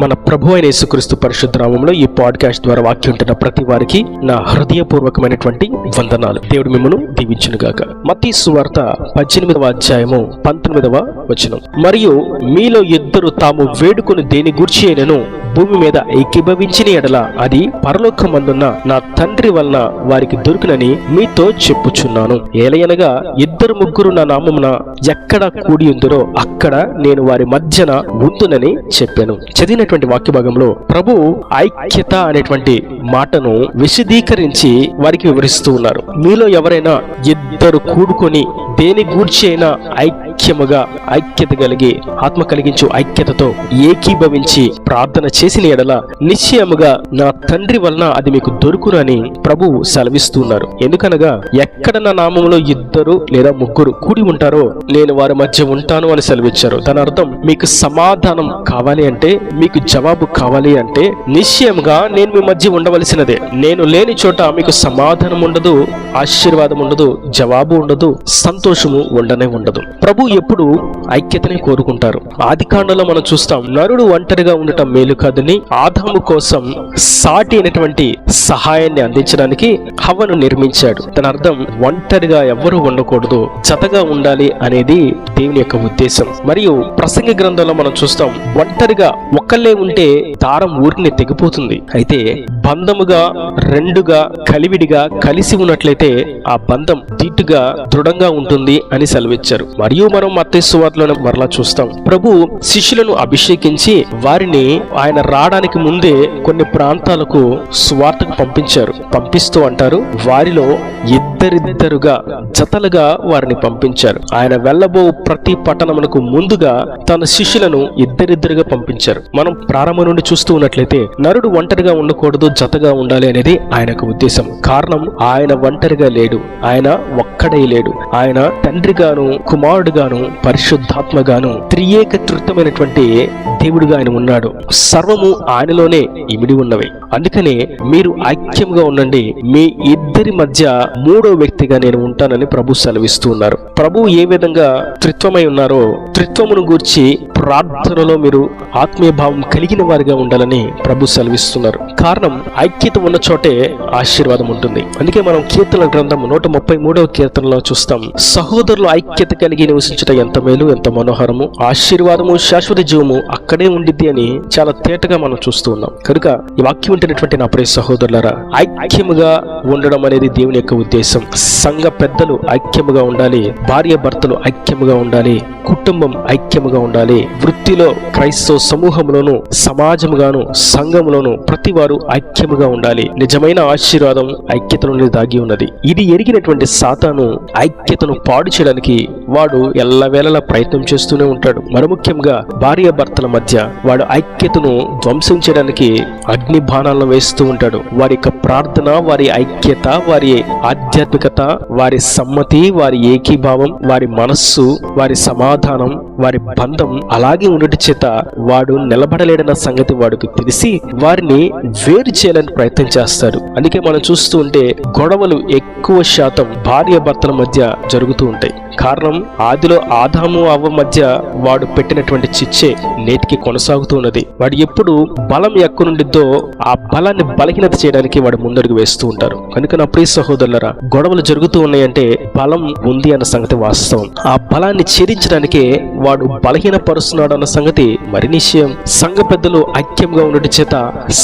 మన ప్రభు అయిన యేసుక్రీస్తు పరిశుద్ధ నామములో ఈ పాడ్కాస్ట్ ద్వారా వాక్యం ఉంటున్న ప్రతి వారికి నా హృదయపూర్వకమైనటువంటి వందనాలు. దేవుడు మిమ్మను దీవించునుగాక. మత్తయి సువార్త 18వ అధ్యాయము 19వ వచనం. మరియు మీలో ఇద్దరు తాము వేడుకొని దేని గూర్చి అయినను భూమి మీద ఏకీభవించిన ఎడల అది పరలోకమందున్న నా తండ్రి వలన వారికి దొరుకునని మీతో చెప్పుచున్నాను. ఏలయనగా ఇద్దరు ముగ్గురు నా నామమున ఎక్కడ కూడి ఉందరో అక్కడ నేను వారి మధ్యన ఉందునని చెప్పాను. చదివినటువంటి వాక్య భాగంలో ప్రభు ఐక్యత అనేటువంటి మాటను విశదీకరించి వారికి వివరిస్తూ ఉన్నారు. మీలో ఎవరైనా ఇద్దరు కూడుకొని దేని గూర్చి అయినా ఐక్యత కలిగి ఆత్మ కలిగించు ఐక్యతతో ఏకీభవించి ప్రార్థన చేసిన ఎడల నిశ్చయముగా నా తండ్రి వలన అది మీకు దొరుకునని ప్రభువు సెలవిస్తున్నారు. ఎందుకనగా ఎక్కడ నా నామములో ఇద్దరు లేదా ముగ్గురు కూడి ఉంటారో నేను వారి మధ్య ఉంటాను అని సెలవిచ్చారు. దాని అర్థం మీకు సమాధానం కావాలి అంటే, మీకు జవాబు కావాలి అంటే నిశ్చయముగా నేను మీ మధ్య ఉండవలసినదే. నేను లేని చోట మీకు సమాధానం ఉండదు, ఆశీర్వాదం ఉండదు, జవాబు ఉండదు, సంతోషము ఉండనే ఉండదు. ప్రభు ఎప్పుడు ఐక్యతని కోరుకుంటారు. ఆదికాండంలో మనం చూస్తాం, నరుడు ఒంటరిగా ఉండటం మేలు కాదని ఆదాము కోసం సాటి అయినటువంటి సహాయాన్ని అందించడానికి హవ్వను నిర్మించాడు. దాని అర్థం ఒంటరిగా ఎవ్వరూ ఉండకూడదు, జతగా ఉండాలి అనేది దేవుని యొక్క ఉద్దేశం. మరియు ప్రసంగి గ్రంథంలో మనం చూస్తాం, ఒంటరిగా ఒక్కళ్ళే ఉంటే దారం ఊరిని తెగిపోతుంది. అయితే బంధముగా రెండుగా కలివిడిగా కలిసి ఉన్నట్లయితే ఆ బంధం దీటుగా దృఢంగా ఉంటుంది అని సెలవిచ్చారు. మరియు మనం మత్తయి సువార్తలో మరలా చూస్తాం, ప్రభు శిష్యులను అభిషేకించి వారిని ఆయన రావడానికి ముందే కొన్ని ప్రాంతాలకు సువార్తకు పంపిస్తూ అంటారు, వారిలో ఇద్దరిద్దరుగా జతలుగా వారిని పంపించారు. ఆయన వెళ్ళబో ప్రతి పట్టణమునకు ముందుగా తన శిష్యులను ఇద్దరిద్దరుగా పంపించారు. మనం ప్రారంభం నుండి చూస్తూ ఉన్నట్లయితే నరుడు ఒంటరిగా ఉండకూడదు, జతగా ఉండాలి అనేది ఆయనకు ఉద్దేశం. కారణం, ఆయన ఒంటరిగా లేడు, ఆయన ఒక్కడై లేడు. ఆయన తండ్రిగాను కుమారుడుగాను పరిశుద్ధాత్మగాను త్రియేకత్రితమైనటువంటి దేవుడిగా ఆయన ఉన్నాడు. సర్వము ఆయనలోనే ఇమిడి ఉన్నవి. అందుకనే మీరు ఐక్యంగా ఉండండి, మీ ఇద్దరి మధ్య మూడో వ్యక్తిగా నేను ఉంటానని ప్రభు సెలవిస్తూ ఉన్నారు. ప్రభు ఏ విధంగా త్రిత్వమై ఉన్నారో త్రిత్వమును గూర్చి ప్రార్థనలో మీరు ఆత్మీయ భావం కలిగిన వారిగా ఉండాలని ప్రభు సెలవిస్తున్నారు. కారణం, ఐక్యత ఉన్న చోటే ఆశీర్వాదం ఉంటుంది. అందుకే మనం కీర్తనల గ్రంథం 133వ కీర్తనలో చూస్తాం, సహోదరులు ఐక్యత కలిగి నివసించట ఎంత మేలు, ఎంత మనోహరము, ఆశీర్వాదము శాశ్వత జీవము అక్కడే ఉండిద్ది అని చాలా తేటగా మనం చూస్తూ ఉన్నాం. కనుక ఈ వాక్యం ఉంటున్నటువంటి నా ప్రియ సహోదరులారా, ఐక్యముగా ఉండడం అనేది దేవుని యొక్క ఉద్దేశం. సంఘ పెద్దలు ఐక్యముగా ఉండాలి, భార్య భర్తలు ఐక్యముగా ఉండాలి, కుటుంబం ఐక్యముగా ఉండాలి, వృత్తిలో క్రైస్తవ సమూహంలోను సమాజముగాను సంఘంలోను ప్రతి వారు ఐక్యముగా ఉండాలి. నిజమైన ఆశీర్వాదం ఐక్యతలోనే దాగి ఉన్నది. ఇది ఎరిగినటువంటి సాతాను ఐక్యతను పాడు చేయడానికి వాడు ఎల్లవేళలా ప్రయత్నం చేస్తూనే ఉంటాడు. మరి ముఖ్యంగా భార్య భర్తల మధ్య వాడు ఐక్యతను ధ్వంసం చేయడానికి అగ్ని బాణాలను వేస్తూ ఉంటాడు. వారి యొక్క ప్రార్థన, వారి ఐక్యత, వారి ఆధ్యాత్మికత, వారి సమ్మతి, వారి ఏకీభావం, వారి మనస్సు, వారి సమాధానం, వారి బంధం అలాగే ఉండటి చేత వాడు నిలబడలేడన్న సంగతి వాడికి తెలిసి వారిని వేరు చేయాలని ప్రయత్నం చేస్తాడు. అందుకే మనం చూస్తూ ఉంటే గొడవలు ఎక్కువ శాతం భార్య భర్తల మధ్య జరుగుతూ ఉంటాయి. కారణం, ఆదిలో ఆదాము అవ్వ మధ్య వాడు పెట్టినటువంటి చిచ్చే నేటికి కొనసాగుతూ ఉన్నది. వాడు ఎప్పుడు బలం ఎక్కడుండిద్దో ఆ బలాన్ని బలహీనత చేయడానికి వాడు ముందడుగు వేస్తూ ఉంటారు. కనుక నా ప్రియ సహోదరులారా, గొడవలు జరుగుతూ ఉన్నాయంటే బలం ఉంది అన్న సంగతి వాస్తవం. ఆ బలాన్ని ఛేదించడానికే వాడు బలహీనపరుస్తున్నాడు అన్న సంగతి మరి నిశ్చయం. సంఘ పెద్దలు ఐక్యంగా ఉండటి చేత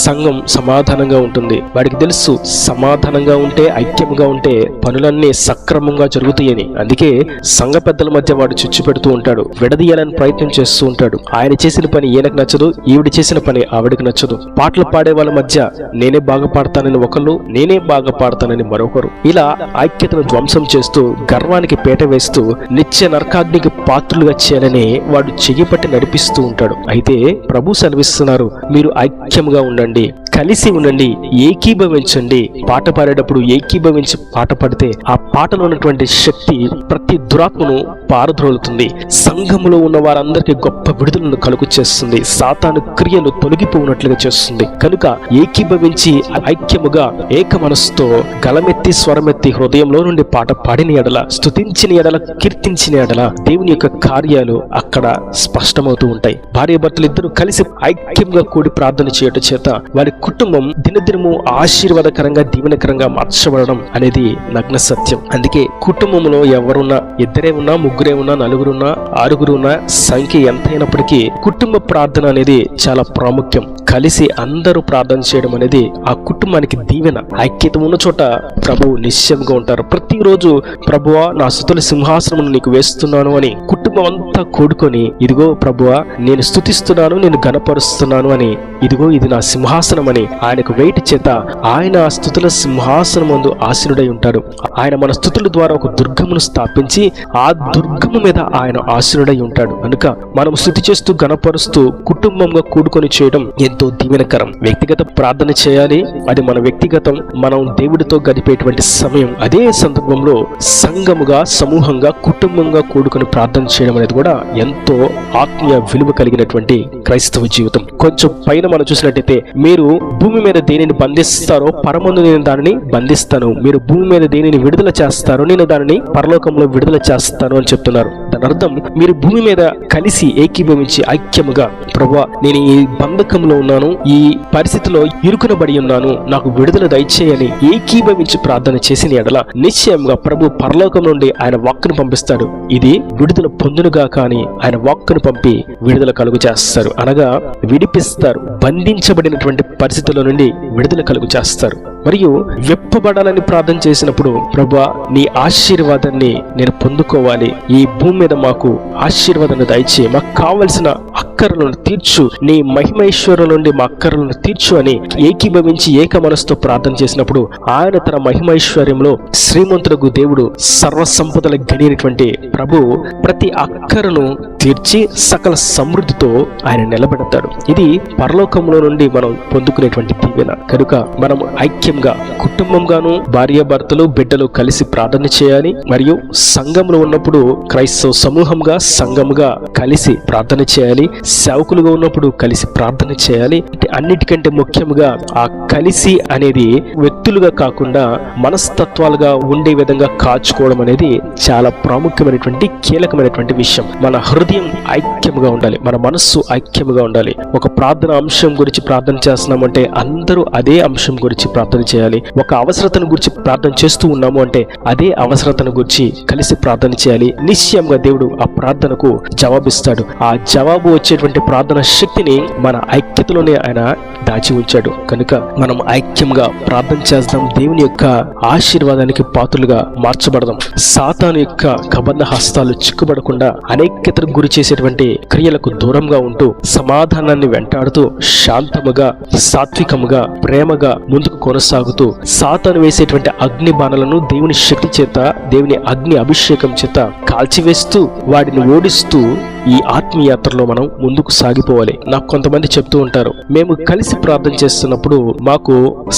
సంఘం సమాధానంగా ఉంటుంది. వాడికి తెలుసు, సమాధానంగా ఉంటే, ఐక్యంగా ఉంటే పనులన్నీ సక్రమంగా జరుగుతాయని. అందుకే సంఘ పెద్దల మధ్య వాడు చిచ్చు పెడుతూ ఉంటాడు, విడదీయాలని ప్రయత్నం చేస్తూ ఉంటాడు. ఆయన చేసిన పని ఈయనకు నచ్చదు, ఈవిడ చేసిన పని ఆవిడకి నచ్చదు. పాటలు పాడే వాళ్ళ మధ్య నేనే బాగా పాడతానని ఒకళ్ళు, నేనే బాగా పాడతానని మరొకరు. ఇలా ఐక్యతను ధ్వంసం చేస్తూ గర్వానికి పీట వేస్తూ నిత్య నరకాగ్నికి పాత్రులుగా చేయాలని వాడు చెయ్యి పట్టి నడిపిస్తూ ఉంటాడు. అయితే ప్రభు సెలవిస్తున్నారు, మీరు ఐక్యంగా ఉండండి, కలిసి ఉండండి, ఏకీభవించండి. పాట పాడేటప్పుడు ఏకీభవించి పాట పాడితే ఆ పాటలో ఉన్నటువంటి శక్తి ప్రతి దురాత్మను పారద్రోలుతుంది. సంఘములో ఉన్న వారందరికీ గొప్ప విడుదలను కలుగు చేస్తుంది. సాతాను క్రియలు తొలగిపోయినట్లుగా చేస్తుంది. కనుక ఏకీభవించి ఐక్యముగా ఏక మనసుతో గలమెత్తి స్వరమెత్తి హృదయంలో నుండి పాట పాడిన ఎడల, స్తుతించిన ఎడల, కీర్తించిన ఎడల దేవుని యొక్క కార్యాలు అక్కడ స్పష్టమవుతూ ఉంటాయి. భార్యాభర్తలు ఇద్దరు కలిసి ఐక్యంగా కూడి ప్రార్థన చేయడం చేత వారి కుటుంబం దినదినము ఆశీర్వాదకరంగా దీవెనకరంగా మార్చబడడం అనేది నగ్న సత్యం. అందుకే కుటుంబంలో ఎవరున్నా, ఇద్దరే ఉన్నా, ముగ్గురే ఉన్నా, నలుగురున్నా, ఆరుగురు ఉన్నా, సంఖ్య ఎంత అయినప్పటికీ కుటుంబ ప్రార్థన అనేది చాలా ప్రాముఖ్యం. కలిసి అందరూ ప్రార్థన చేయడం అనేది ఆ కుటుంబానికి దీవెన. ఐక్యత ఉన్న చోట ప్రభువు నిశ్చయంగా ఉంటారు. ప్రతిరోజు ప్రభువా నా స్తుతుల సింహాసనమును నీకు వేస్తున్నాను అని కుటుంబం అంతా కూడుకొని, ఇదిగో ప్రభువా నేను స్తుతిస్తున్నాను, నేను గణపరుస్తున్నాను అని, ఇదిగో ఇది నా సింహాసనం అని ఆయనకు వేటి చేత ఆయన ఆ స్తుతుల సింహాసనం ముందు ఆసీనుడై ఉంటాడు. ఆయన మన స్తుతుల ద్వారా ఒక దుర్గమును స్థాపించి ఆ దుర్గము మీద ఆయన ఆసీనుడై ఉంటాడు. కనుక మనం స్తుతి చేస్తూ గణపరుస్తూ కుటుంబంగా కూడుకొని చేయడం ఎంతో దీవెనకరం. వ్యక్తిగత ప్రార్థన చేయాలి, అది మన వ్యక్తిగతం, మనం దేవుడితో గడిపేటువంటి సమయం. అదే సందర్భంలో సంఘముగా, సమూహంగా, కుటుంబంగా కూడుకొని ప్రార్థన చేయడం అనేది కూడా ఎంతో ఆత్మీయ విలువ కలిగినటువంటి క్రైస్తవ జీవితం. కొంచెం పైన మనం చూసినట్టయితే, మీరు భూమి మీద దేనిని బంధిస్తారో పరమందు నేను దానిని బంధిస్తాను, మీరు భూమి మీద దేనిని విడుదల చేస్తారో నేను దానిని పరలోకంలో విడుదల చేస్తాను అని చెప్తున్నారు. దాని అర్థం మీరు భూమి మీద కలిసి ఏకీభవించి ఐక్యముగా, ప్రభువా నేను ఈ బంధకంలో ఉన్నాను, ఈ పరిస్థితిలో ఇరుకునబడి ఉన్నాను, నాకు విడుదల దయచేయని ఏకీభవించి ప్రార్థన చేసిన ఎడల నిశ్చయంగా ప్రభు పరలోకం నుండి ఆయన వాక్కును పంపిస్తాడు. ఇది విడుదల పొందునుగా కానీ ఆయన వాక్కును పంపి విడుదల కలుగు చేస్తారు, అనగా విడిపిస్తారు. బంధించబడినటువంటి పరిస్థితుల నుండి విడుదల కలుగు చేస్తారు. మరియు వెప్పబడాలని ప్రార్థన చేసినప్పుడు, ప్రభువా నీ ఆశీర్వాదాన్ని నేను పొందుకోవాలి, ఈ భూమి మీద మాకు ఆశీర్వాదాన్ని దయచే, మాకు కావలసిన అక్కరలను తీర్చు, నీ మహిమైశ్వర్యం నుండి మా అక్కరలను తీర్చు అని ఏకీభవించి ఏక మనసుతో ప్రార్థన చేసినప్పుడు ఆయన తన మహిమైశ్వర్యంలో శ్రీమంతులకు దేవుడు సర్వ సంపదల గనినటువంటి ప్రభు ప్రతి అక్కరను తీర్చి సకల సమృద్ధితో ఆయన నిలబెడతాడు. ఇది పరలోకంలో నుండి మనం పొందుకునేటువంటి దీవెన. కనుక మనం ఐక్యంగా కుటుంబంగాను, భార్యాభర్తలు, బిడ్డలు కలిసి ప్రార్థన చేయాలి. మరియు సంఘంలో ఉన్నప్పుడు క్రైస్తవ సమూహంగా, సంఘముగా కలిసి ప్రార్థన చేయాలి. సేవకులుగా ఉన్నప్పుడు కలిసి ప్రార్థన చేయాలి. అన్నిటికంటే ముఖ్యంగా ఆ కలిసి అనేది వ్యక్తులుగా కాకుండా మనస్తత్వాలుగా ఉండే విధంగా కాచుకోవడం అనేది చాలా ప్రాముఖ్యమైనటువంటి కీలకమైనటువంటి విషయం. మన హృదయం ఐక్యముగా ఉండాలి, మన మనస్సు ఐక్యముగా ఉండాలి. ఒక ప్రార్థన అంశం గురించి ప్రార్థన చేస్తున్నామంటే అందరూ అదే అంశం గురించి ప్రార్థన చేయాలి. ఒక అవసరతను గురించి ప్రార్థన చేస్తూ ఉన్నాము అంటే అదే అవసరతను గురించి కలిసి ప్రార్థన చేయాలి. నిశ్చయంగా దేవుడు ఆ ప్రార్థనకు జవాబిస్తాడు. ఆ జవాబు వచ్చేటువంటి ప్రార్థన శక్తిని మన ఐక్యతలోనే ఆయన దాచి ఉంచాడు. కనుక మనం ఐక్యంగా ప్రార్థన చేద్దాం. దేవుని యొక్క ఆశీర్వాదానికి పాత్రలుగా మార్చబడదాం. సాతాను యొక్క కబంధ హస్తాలు చిక్కుబడకుండా అనైక్యతకు గురి చేసేటువంటి క్రియలకు దూరంగా ఉంటూ సమాధానాన్ని వెంటాడుతూ శాంతముగా, సాత్వికముగా, ప్రేమగా ముందుకు కొనసాగుతూ సాతాను వేసేటువంటి అగ్ని బాణలను దేవుని శక్తి చేత, దేవుని అగ్ని అభిషేకం చేత కాల్చివేస్తూ వాడిని ఓడిస్తూ ఈ ఆత్మీయాత్రలో మనం ముందుకు సాగిపోవాలి. నాకు కొంతమంది చెప్తూ ఉంటారు, మేము కలిసి ప్రార్థన చేస్తున్నప్పుడు మాకు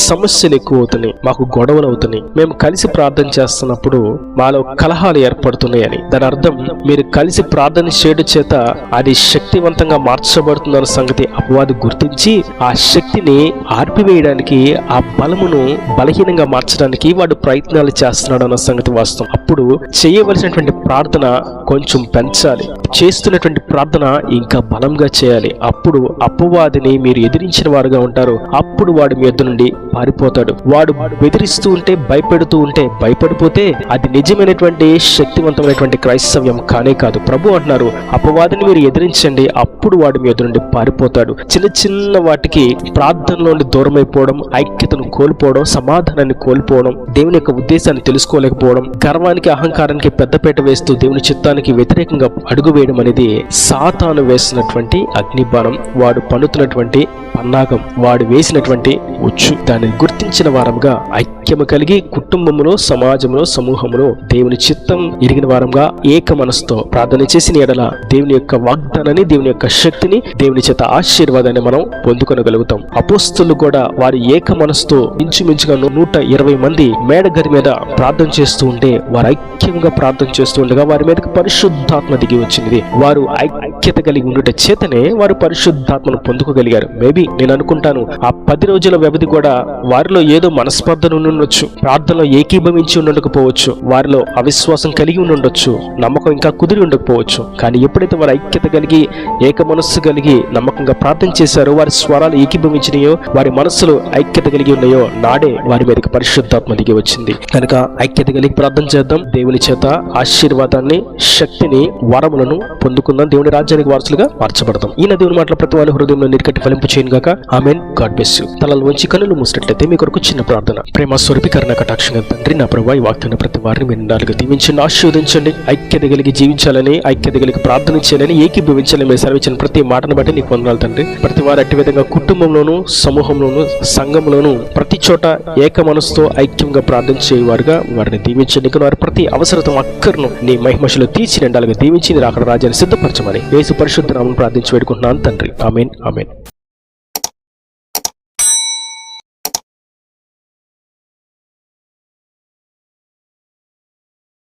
సమస్యలు ఎక్కువ అవుతున్నాయి, మాకు గొడవలు అవుతున్నాయి, మేము కలిసి ప్రార్థన చేస్తున్నప్పుడు మాలో కలహాలు ఏర్పడుతున్నాయి అని. దాని అర్థం మీరు కలిసి ప్రార్థన చేయడం చేత అది శక్తివంతంగా మార్చబడుతుందన్న సంగతి అపవాది గుర్తించి ఆ శక్తిని ఆర్పివేయడానికి, ఆ బలమును బలహీనంగా మార్చడానికి వాడు ప్రయత్నాలు చేస్తున్నాడు అన్న సంగతి వాస్తవం. అప్పుడు చేయవలసినటువంటి ప్రార్థన కొంచెం పెంచాలి, చేస్తున్నటువంటి ప్రార్థన ఇంకా బలంగా చేయాలి. అప్పుడు అపవాదిని మీరు ఎదిరించిన వారుగా ఉంటారు. అప్పుడు వాడు మీ యొద్ద నుండి పారిపోతాడు. వాడు బెదిరిస్తూ ఉంటే, భయపెడుతూ ఉంటే భయపడిపోతే అది నిజమైనటువంటి శక్తివంతమైనటువంటి క్రైస్తవ్యం కానే కాదు. ప్రభు అంటున్నారు, అపవాదిని మీరు ఎదిరించండి, అప్పుడు వాడు మీ యొద్ద నుండి పారిపోతాడు. చిన్న చిన్న వాటికి ప్రార్థనలో నుండి దూరమైపోవడం, ఐక్యతను కోల్పోవడం, సమాధానాన్ని కోల్పోవడం, దేవుని యొక్క ఉద్దేశాన్ని తెలుసుకోలేకపోవడం, గర్వానికి, అహంకారానికి పెద్దపీట వేస్తూ దేవుని చిత్తాన్ని దానికి వ్యతిరేకంగా అడుగు వేయడం అనేది సాతాను వేసినటువంటి అగ్నిబాణం, వాడు పన్నుతున్నటువంటి పన్నాగం, వాడు వేసినటువంటి ఉచ్చు. దాన్ని గుర్తించిన వారంగా ఐక్యము కలిగి కుటుంబములో, సమాజంలో, సమూహంలో దేవుని చిత్తం ఎరిగిన వారంగా ఏక మనసుతో ప్రార్థన చేసిన ఎడల దేవుని యొక్క వాగ్దానాన్ని, దేవుని యొక్క శక్తిని, దేవుని చేత ఆశీర్వాదాన్ని మనం పొందుకొనగలుగుతాం. అపోస్తలులు కూడా వారి ఏక మనసుతో ఇంచుమించుగా 120 మంది మేడగది మీద ప్రార్థన చేస్తూ ఉంటే, వారు ఐక్యంగా ప్రార్థన చేస్తూ ఉండగా వారి మీదకి పరిశుద్ధాత్మ దిగి వచ్చింది. వారు ఐక్యత కలిగి ఉండుట చేతనే వారు పరిశుద్ధాత్మను పొందుకోగలిగారు. మేబీ నేను అనుకుంటాను ఆ 10 రోజుల వ్యవధి కూడా వారిలో ఏదో మనస్పర్ధలు ఉండొచ్చు, ప్రార్థనలో ఏకీభవించి ఉండకపోవచ్చు, వారిలో అవిశ్వాసం కలిగి ఉండొచ్చు, నమ్మకం ఇంకా కుదిరి ఉండకపోవచ్చు. కానీ ఎప్పుడైతే వారు ఐక్యత కలిగి ఏక మనస్సు కలిగి నమ్మకంగా ప్రార్థన చేశారో, వారి స్వరాలు ఏకీభవించినాయో, వారి మనస్సులో ఐక్యత కలిగి ఉన్నాయో, నాడే వారి మీదకి పరిశుద్ధాత్మ దిగి వచ్చింది. కనుక ఐక్యత కలిగి ప్రార్థన చేద్దాం. దేవుని చేత ఆశీర్వాదాన్ని, శక్తిని, వరములను పొందుకుందాం. దేవుని రాజ్యానికి వారసులుగా మార్చబడతాం. ఈ దేవుని మాటల ప్రతి వారి హృదయంలో నీరుకట్టి ఫలింపు చేయను గాక. ఆమేన్. God bless you. తలలు వంచి కన్నులు మూసినట్లయితే మీ కొరకు చిన్న ప్రార్థన. ప్రేమ స్వరూపి కరుణ కటాక్షంగా తండ్రి, నా ప్రభువా, ఈ వాక్యాన్ని ప్రతి వారిని మీరు నాలుగు దీవించండి, ఆశీర్వదించండి. ఐక్యత కలిగి జీవించాలని, ఐక్యత కలిగి ప్రార్థన చేయాలని, ఏకీభవించాలని మీరు సెలవిచ్చిన ప్రతి మాటను బట్టి నీకు వందనాలు తండ్రి. ప్రతి వారు అట్టి విధంగా కుటుంబంలోను, సమూహంలోను, సంఘంలోను ప్రతి చోట ఏక మనసుతో ఐక్యంగా ప్రార్థన చేయవారుగా వారిని దీవించండి. వారి ప్రతి అవసరత అక్కర్ను నీ మహిమశలో తీర్చి నిండాలుగా దీవించి అక్కడ రాజ్యాన్ని సిద్ధపరచమని యేసు పరిశుద్ధ నామమున ప్రార్థించి వేడుకుంటున్నాను తండ్రి. ఆమేన్. ఆమేన్.